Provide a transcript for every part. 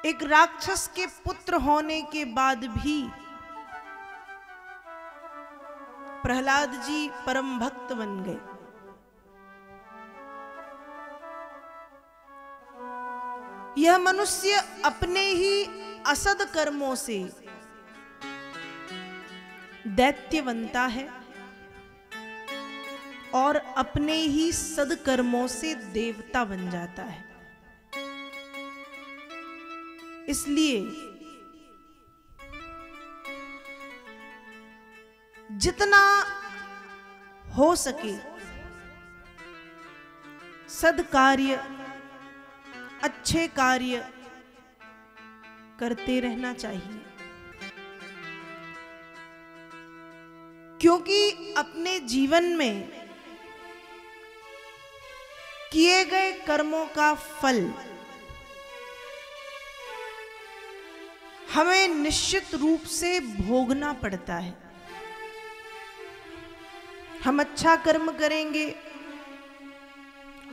एक राक्षस के पुत्र होने के बाद भी प्रहलाद जी परम भक्त बन गए। यह मनुष्य अपने ही असद कर्मों से दैत्य बनता है और अपने ही सदकर्मों से देवता बन जाता है। इसलिए जितना हो सके सद्कार्य, अच्छे कार्य करते रहना चाहिए, क्योंकि अपने जीवन में किए गए कर्मों का फल हमें निश्चित रूप से भोगना पड़ता है। हम अच्छा कर्म करेंगे,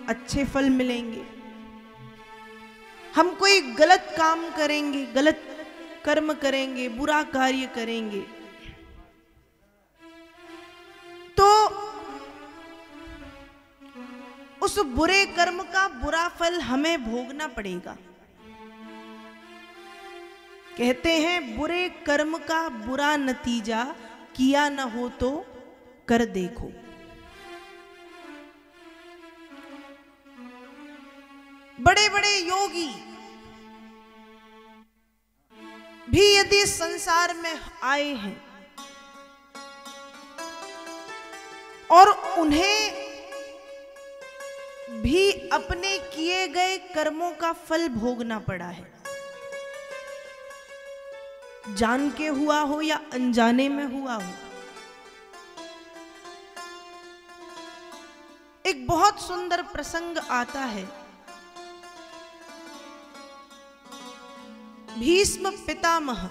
अच्छे फल मिलेंगे। हम कोई गलत काम करेंगे, गलत कर्म करेंगे, बुरा कार्य करेंगे, तो उस बुरे कर्म का बुरा फल हमें भोगना पड़ेगा। कहते हैं बुरे कर्म का बुरा नतीजा किया न हो तो कर देखो। बड़े बड़े योगी भी यदि संसार में आए हैं और उन्हें भी अपने किए गए कर्मों का फल भोगना पड़ा है, जान के हुआ हो या अनजाने में हुआ हो। एक बहुत सुंदर प्रसंग आता है। भीष्म पितामह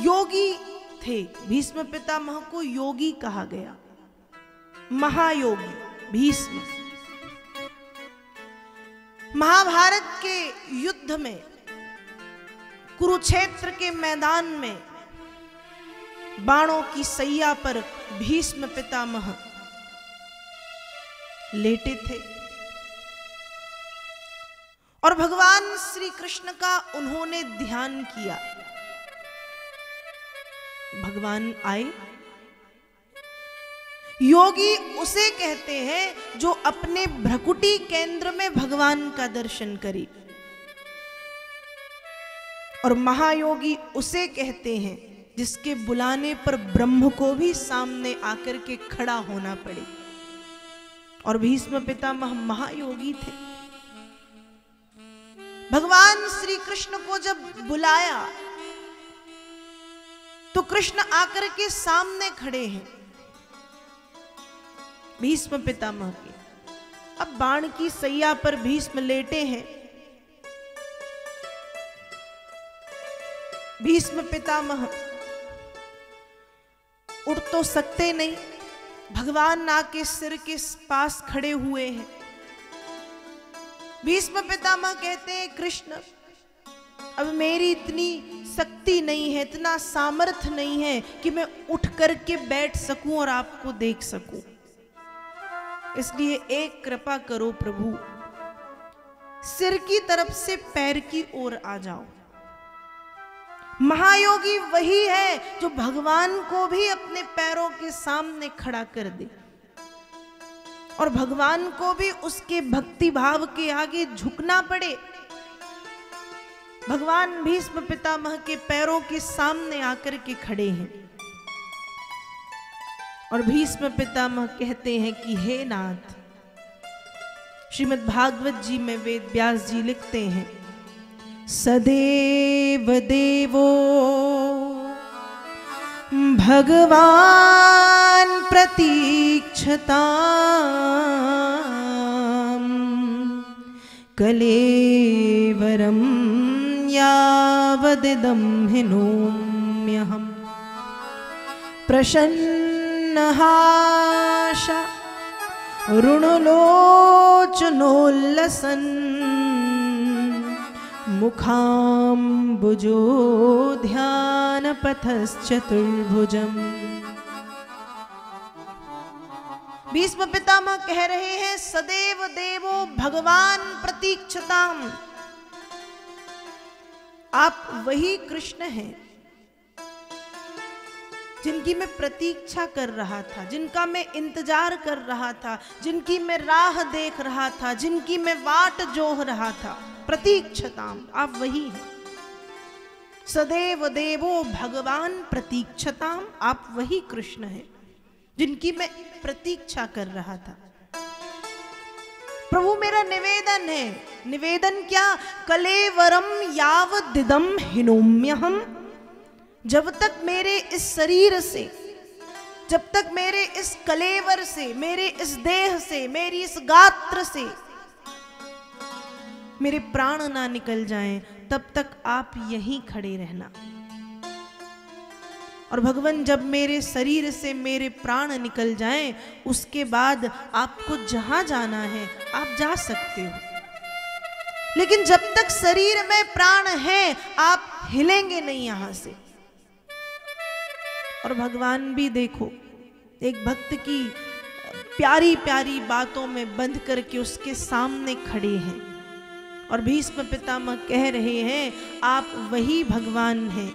योगी थे। भीष्म पितामह को योगी कहा गया, महायोगी भीष्म। महाभारत के युद्ध में, कुरुक्षेत्र के मैदान में बाणों की सैया पर भीष्म पितामह लेटे थे और भगवान श्री कृष्ण का उन्होंने ध्यान किया। भगवान आए। योगी उसे कहते हैं जो अपने भ्रकुटी केंद्र में भगवान का दर्शन करे, और महायोगी उसे कहते हैं जिसके बुलाने पर ब्रह्म को भी सामने आकर के खड़ा होना पड़े। और भीष्म पितामह महायोगी थे। भगवान श्री कृष्ण को जब बुलाया तो कृष्ण आकर के सामने खड़े हैं भीष्म पितामह के। अब बाण की सैया पर भीष्म लेटे हैं। भीष्म पितामह उठ तो सकते नहीं, भगवान आके सिर के पास खड़े हुए हैं। भीष्म पितामह कहते हैं कृष्ण, अब मेरी इतनी शक्ति नहीं है, इतना सामर्थ्य नहीं है कि मैं उठ करके बैठ सकूं और आपको देख सकूं। इसलिए एक कृपा करो प्रभु, सिर की तरफ से पैर की ओर आ जाओ। महायोगी वही है जो भगवान को भी अपने पैरों के सामने खड़ा कर दे और भगवान को भी उसके भक्ति भाव के आगे झुकना पड़े। भगवान भीष्म पितामह के पैरों के सामने आकर के खड़े हैं और भीष्म पितामह कहते हैं कि हे नाथ, श्रीमद् भागवत जी में वेद व्यास जी लिखते हैं, सदैव देवो भगवान प्रतीक्षताम् कलेवरं यावदिदं हिनोम्यहम् प्रसन्नहासा रुणलोचनोल्लसन् मुखाम्बुजो ध्यानपथश्चतुर्भुजम्। भीष्म पितामह कह रहे हैं, सदैव देवो भगवान प्रतीक्षताम। आप वही कृष्ण हैं जिनकी मैं प्रतीक्षा कर रहा था, जिनका मैं इंतजार कर रहा था, जिनकी मैं राह देख रहा था, जिनकी मैं वाट जोह रहा था। प्रतीक्षताम, आप वही हैं। सदैव देवो भगवान प्रतीक्षताम, आप वही कृष्ण हैं जिनकी मैं प्रतीक्षा कर रहा था। प्रभु मेरा निवेदन है, निवेदन क्या? कलेवरम यावदिदम हिनोम्यहम, जब तक मेरे इस शरीर से, जब तक मेरे इस कलेवर से, मेरे इस देह से, मेरी इस गात्र से मेरे प्राण ना निकल जाएं, तब तक आप यहीं खड़े रहना। और भगवान, जब मेरे शरीर से मेरे प्राण निकल जाएं, उसके बाद आपको जहां जाना है आप जा सकते हो, लेकिन जब तक शरीर में प्राण है आप हिलेंगे नहीं यहां से। और भगवान भी देखो, एक भक्त की प्यारी प्यारी बातों में बंध करके उसके सामने खड़े हैं और भीष्म पितामह कह रहे हैं, आप वही भगवान हैं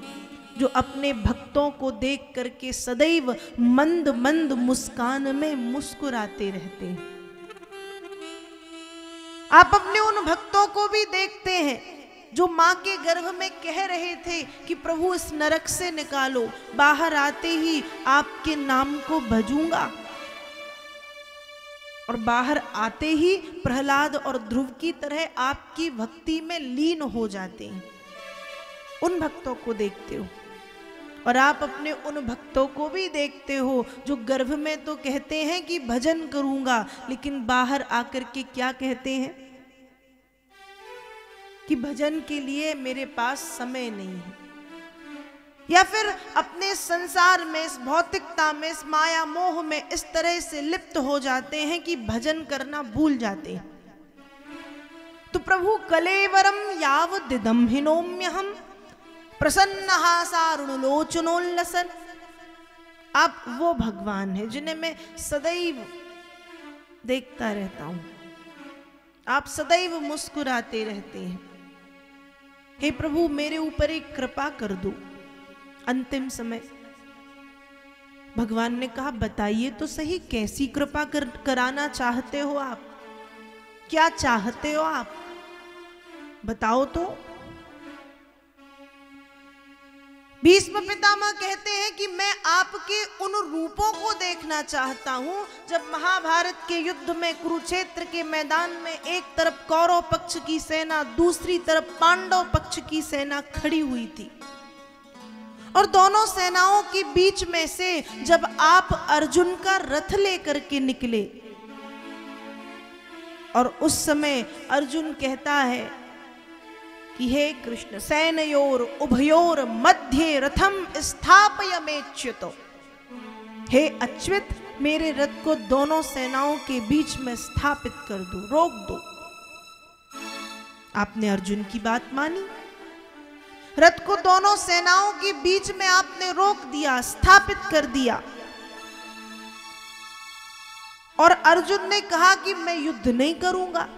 जो अपने भक्तों को देख करके सदैव मंद मंद मुस्कान में मुस्कुराते रहते हैं। आप अपने उन भक्तों को भी देखते हैं जो मां के गर्भ में कह रहे थे कि प्रभु इस नरक से निकालो, बाहर आते ही आपके नाम को भजूंगा, और बाहर आते ही प्रहलाद और ध्रुव की तरह आपकी भक्ति में लीन हो जाते हैं। उन भक्तों को देखते हो, और आप अपने उन भक्तों को भी देखते हो जो गर्भ में तो कहते हैं कि भजन करूंगा, लेकिन बाहर आकर के क्या कहते हैं कि भजन के लिए मेरे पास समय नहीं है। या फिर अपने संसार में, इस भौतिकता में, इस माया मोह में इस तरह से लिप्त हो जाते हैं कि भजन करना भूल जाते हैं। तो प्रभु कलेवरम यावदिदम हिनोम्यहम प्रसन्नहासारुणलोचनोल्लसन, आप वो भगवान हैं जिन्हें मैं सदैव देखता रहता हूं, आप सदैव मुस्कुराते रहते हैं। हे प्रभु, मेरे ऊपर एक कृपा कर दो। अंतिम समय भगवान ने कहा, बताइए तो सही, कैसी कृपा कराना चाहते हो आप? क्या चाहते हो आप? बताओ तो। भीष्म पितामह कहते हैं कि मैं आपके उन रूपों को देखना चाहता हूं जब महाभारत के युद्ध में, कुरुक्षेत्र के मैदान में एक तरफ कौरव पक्ष की सेना, दूसरी तरफ पांडव पक्ष की सेना खड़ी हुई थी, और दोनों सेनाओं के बीच में से जब आप अर्जुन का रथ लेकर के निकले, और उस समय अर्जुन कहता है कि हे कृष्ण, सैनयोर उभयोर मध्ये रथम स्थापयमेच्युतो, हे अच्युत, मेरे रथ को दोनों सेनाओं के बीच में स्थापित कर दो, रोक दो। आपने अर्जुन की बात मानी, रथ को दोनों सेनाओं के बीच में आपने रोक दिया, स्थापित कर दिया, और अर्जुन ने कहा कि मैं युद्ध नहीं करूंगा।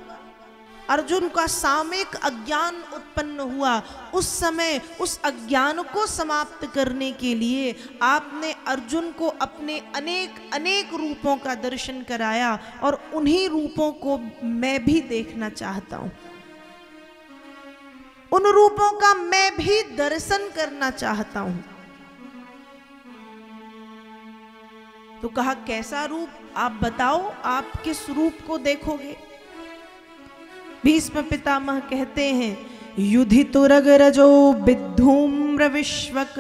अर्जुन का सामयिक अज्ञान उत्पन्न हुआ। उस समय उस अज्ञान को समाप्त करने के लिए आपने अर्जुन को अपने अनेक अनेक रूपों का दर्शन कराया, और उन्हीं रूपों को मैं भी देखना चाहता हूं, उन रूपों का मैं भी दर्शन करना चाहता हूं। तो कहा, कैसा रूप? आप बताओ, आप किस रूप को देखोगे? भीष्म पितामह कहते हैं, युधितुरगरजो विद्धूम्र विश्वक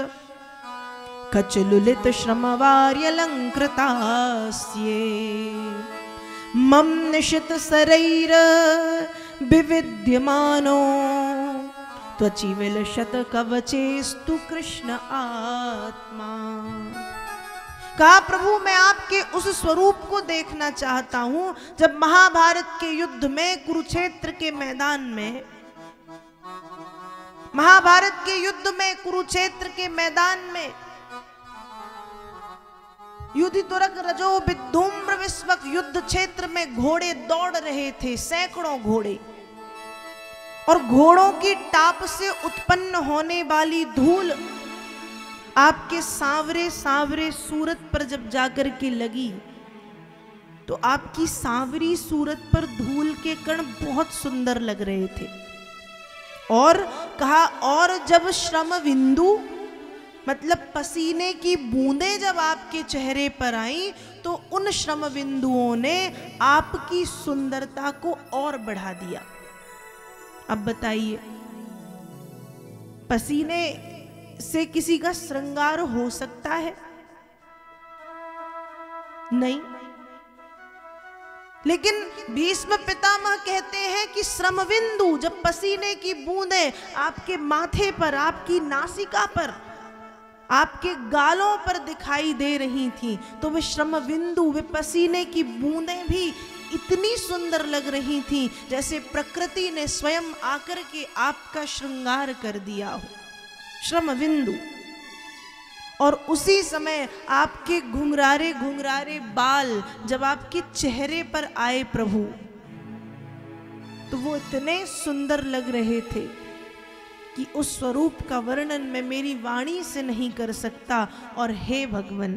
कचलुलित श्रमवार्यलंकृतास्ये मम निशित सरैर विविद्यमानो त्वचि विलशत कवचेस्तु कृष्ण आत्मा। कहा प्रभु मैं आपके उस स्वरूप को देखना चाहता हूं जब महाभारत के युद्ध में, कुरुक्षेत्र के मैदान में, महाभारत के युद्ध में, कुरुक्षेत्र के मैदान में युधितुरग रजो विधूम्र विस्वक युद्ध क्षेत्र में घोड़े दौड़ रहे थे, सैकड़ों घोड़े, और घोड़ों की टाप से उत्पन्न होने वाली धूल आपके सांवरे सांवरे सूरत पर जब जाकर के लगी तो आपकी सांवरी सूरत पर धूल के कण बहुत सुंदर लग रहे थे। और कहा और जब श्रम बिंदु मतलब पसीने की बूंदें जब आपके चेहरे पर आई तो उन श्रम बिंदुओं ने आपकी सुंदरता को और बढ़ा दिया। अब बताइए, पसीने से किसी का श्रृंगार हो सकता है? नहीं। लेकिन भीष्म पितामह कहते हैं कि श्रमबिंदु, जब पसीने की बूंदें आपके माथे पर, आपकी नासिका पर, आपके गालों पर दिखाई दे रही थी, तो वे श्रमबिंदु, वे पसीने की बूंदें भी इतनी सुंदर लग रही थी जैसे प्रकृति ने स्वयं आकर के आपका श्रृंगार कर दिया हो। श्रमबिंदु। और उसी समय आपके घुंघरारे घुंघरारे बाल जब आपके चेहरे पर आए प्रभु, तो वो इतने सुंदर लग रहे थे कि उस स्वरूप का वर्णन मैं मेरी वाणी से नहीं कर सकता। और हे भगवन,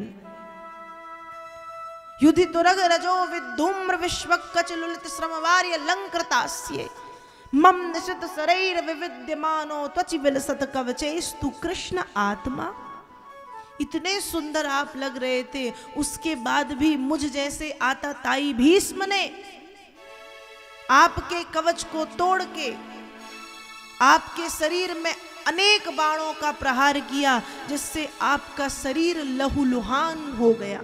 युधितुरग रजो विधूम्र विश्वक कचलुलित श्रमवार्य अलंकृतास्ये मम निशित शरीर विविद्यमानो त्वचि विलसत कवचेस्तु कृष्ण आत्मा। इतने सुंदर आप लग रहे थे, उसके बाद भी मुझ जैसे आताताई भीष्म ने आपके कवच को तोड़ के आपके शरीर में अनेक बाणों का प्रहार किया, जिससे आपका शरीर लहूलुहान हो गया।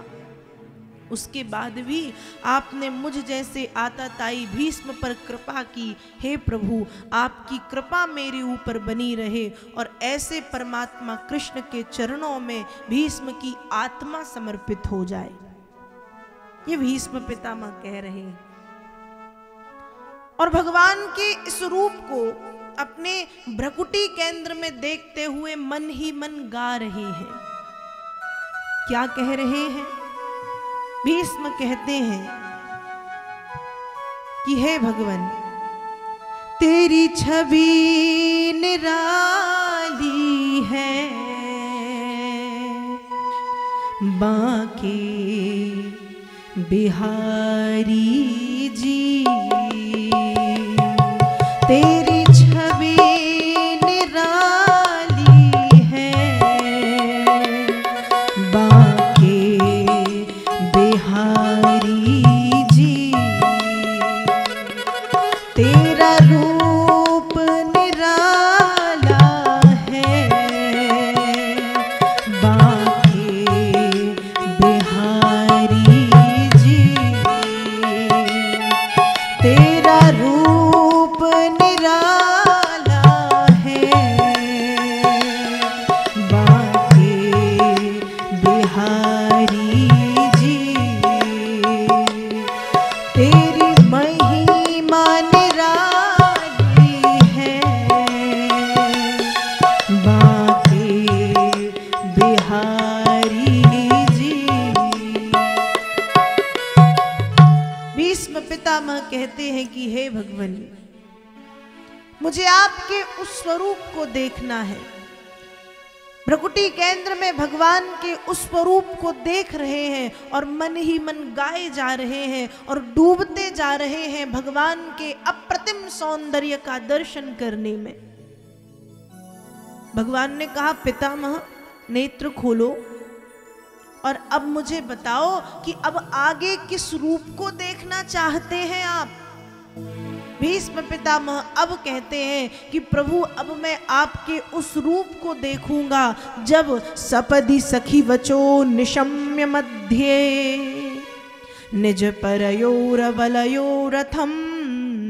उसके बाद भी आपने मुझ जैसे आताताई भीष्म पर कृपा की। हे प्रभु, आपकी कृपा मेरे ऊपर बनी रहे और ऐसे परमात्मा कृष्ण के चरणों में भीष्म की आत्मा समर्पित हो जाए। ये भीष्म पितामह कह रहे हैं। और भगवान के इस रूप को अपने भ्रकुटी केंद्र में देखते हुए मन ही मन गा रहे हैं। क्या कह रहे हैं? भीष्म कहते हैं कि हे भगवान, तेरी छवि निराली है, बांके बिहारी जी, तेरी छवि निराली है, बांके बिहारी जी, तेरा रूप निराला है, बांके बिहारी जी, तेरा रूप निराला है, बांके बिहारी जी, तेरी महिमा निराली है, बांके बिहारी जी। भीष्म पितामह कहते हैं कि हे भगवान, मुझे आपके उस स्वरूप को देखना है। भ्रकुटी केंद्र में भगवान के उस स्वरूप को देख रहे हैं और मन ही मन गाए जा रहे हैं और डूबते जा रहे हैं भगवान के अप्रतिम सौंदर्य का दर्शन करने में। भगवान ने कहा, पितामह नेत्र खोलो और अब मुझे बताओ कि अब आगे किस रूप को देखना चाहते हैं आप। भीष्म पितामह अब कहते हैं कि प्रभु, अब मैं आपके उस रूप को देखूंगा जब सपदि सखी वचो निशम्य मध्ये निज परयोरवलयोरथम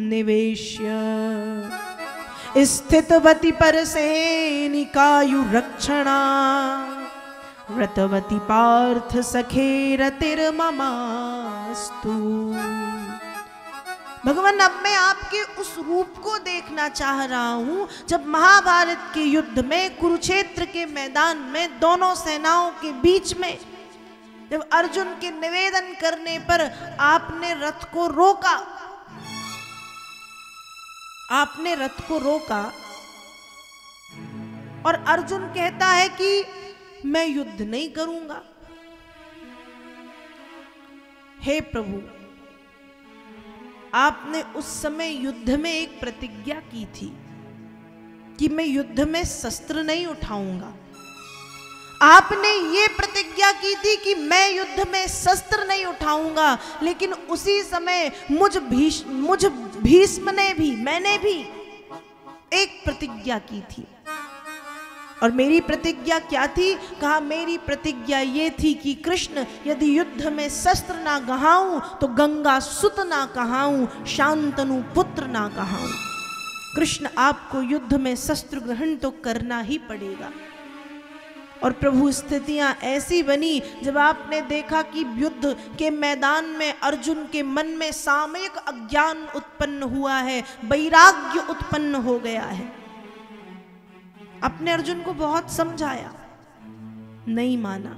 निवेश्य स्थितवति परसेनिकायु रक्षणा रतवती पार्थ सखे रतिर्ममास्तु। भगवान, अब मैं आपके उस रूप को देखना चाह रहा हूं जब महाभारत के युद्ध में, कुरुक्षेत्र के मैदान में, दोनों सेनाओं के बीच में, जब अर्जुन के निवेदन करने पर आपने रथ को रोका, आपने रथ को रोका और अर्जुन कहता है कि मैं युद्ध नहीं करूंगा। हे प्रभु, आपने उस समय युद्ध में एक प्रतिज्ञा की थी कि मैं युद्ध में शस्त्र नहीं उठाऊंगा। आपने ये प्रतिज्ञा की थी कि मैं युद्ध में शस्त्र नहीं उठाऊंगा, लेकिन उसी समय मुझ भीष्म ने भी, मैंने भी एक प्रतिज्ञा की थी। और मेरी प्रतिज्ञा क्या थी? कहा, मेरी प्रतिज्ञा ये थी कि कृष्ण, यदि युद्ध में शस्त्र ना गहाऊं तो गंगा सुत ना कहाऊं, शांतनु पुत्र ना कहाऊं। कृष्ण, आपको युद्ध में शस्त्र ग्रहण तो करना ही पड़ेगा। और प्रभु, स्थितियां ऐसी बनी जब आपने देखा कि युद्ध के मैदान में अर्जुन के मन में सामयिक अज्ञान उत्पन्न हुआ है, वैराग्य उत्पन्न हो गया है। अपने अर्जुन को बहुत समझाया, नहीं माना।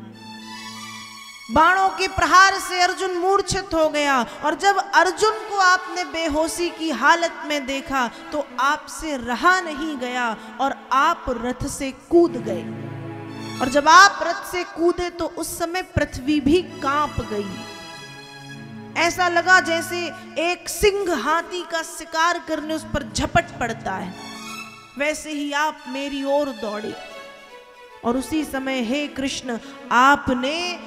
बाणों के प्रहार से अर्जुन मूर्छित हो गया, और जब अर्जुन को आपने बेहोशी की हालत में देखा तो आपसे रहा नहीं गया और आप रथ से कूद गए। और जब आप रथ से कूदे तो उस समय पृथ्वी भी कांप गई। ऐसा लगा जैसे एक सिंह हाथी का शिकार करने उस पर झपट पड़ता है, वैसे ही आप मेरी ओर दौड़े। और उसी समय हे कृष्ण, आपने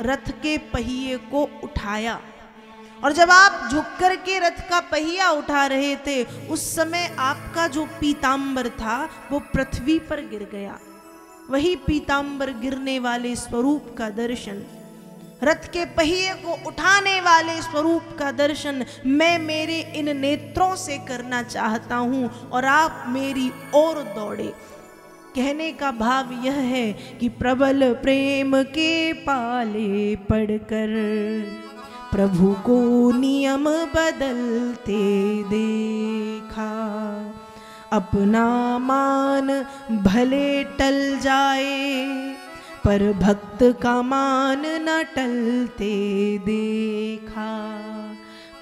रथ के पहिए को उठाया, और जब आप झुक कर के रथ का पहिया उठा रहे थे उस समय आपका जो पीतांबर था वो पृथ्वी पर गिर गया। वही पीतांबर गिरने वाले स्वरूप का दर्शन, रथ के पहिए को उठाने वाले स्वरूप का दर्शन मैं मेरे इन नेत्रों से करना चाहता हूं, और आप मेरी ओर दौड़े। कहने का भाव यह है कि प्रबल प्रेम के पाले पड़कर प्रभु को नियम बदलते देखा। अपना मान भले टल जाए पर भक्त का मान न टलते देखा।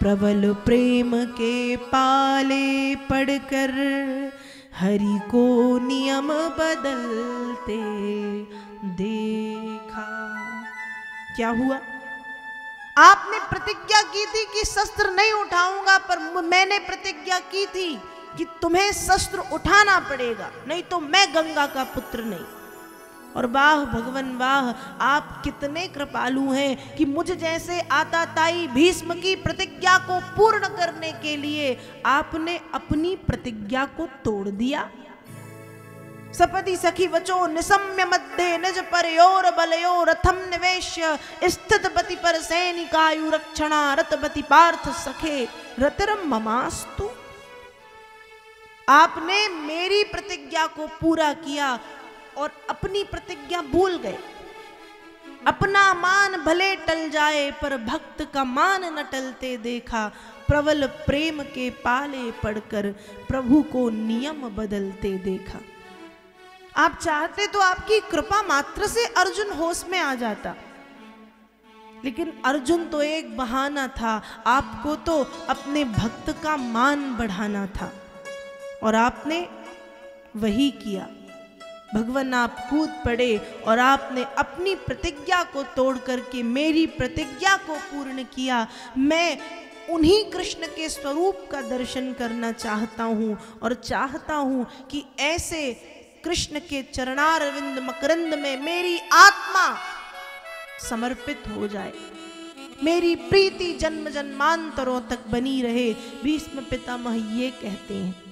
प्रबल प्रेम के पाले पड़कर हरि को नियम बदलते देखा। क्या हुआ? आपने प्रतिज्ञा की थी कि शस्त्र नहीं उठाऊंगा, पर मैंने प्रतिज्ञा की थी कि तुम्हें शस्त्र उठाना पड़ेगा, नहीं तो मैं गंगा का पुत्र नहीं। और वाह भगवान वाह, आप कितने कृपालु हैं कि मुझ जैसे आताताई भीष्म की प्रतिज्ञा को पूर्ण करने के लिए आपने अपनी प्रतिज्ञा को तोड़ दिया। सपदि सखी वचो निसम्य मध्य निज परयोर बलयो रथम निवेश्य स्थित पति पर सैनिकायु रक्षणा रतपति पार्थ सखे रतिरम ममास्तु। आपने मेरी प्रतिज्ञा को पूरा किया और अपनी प्रतिज्ञा भूल गए। अपना मान भले टल जाए पर भक्त का मान न टलते देखा। प्रबल प्रेम के पाले पड़कर प्रभु को नियम बदलते देखा। आप चाहते तो आपकी कृपा मात्र से अर्जुन होश में आ जाता, लेकिन अर्जुन तो एक बहाना था, आपको तो अपने भक्त का मान बढ़ाना था, और आपने वही किया। भगवान, आप कूद पड़े और आपने अपनी प्रतिज्ञा को तोड़ करके मेरी प्रतिज्ञा को पूर्ण किया। मैं उन्हीं कृष्ण के स्वरूप का दर्शन करना चाहता हूँ, और चाहता हूँ कि ऐसे कृष्ण के चरणारविंद मकरंद में मेरी आत्मा समर्पित हो जाए, मेरी प्रीति जन्म जन्मांतरों तक बनी रहे। भीष्म पितामह ये कहते हैं।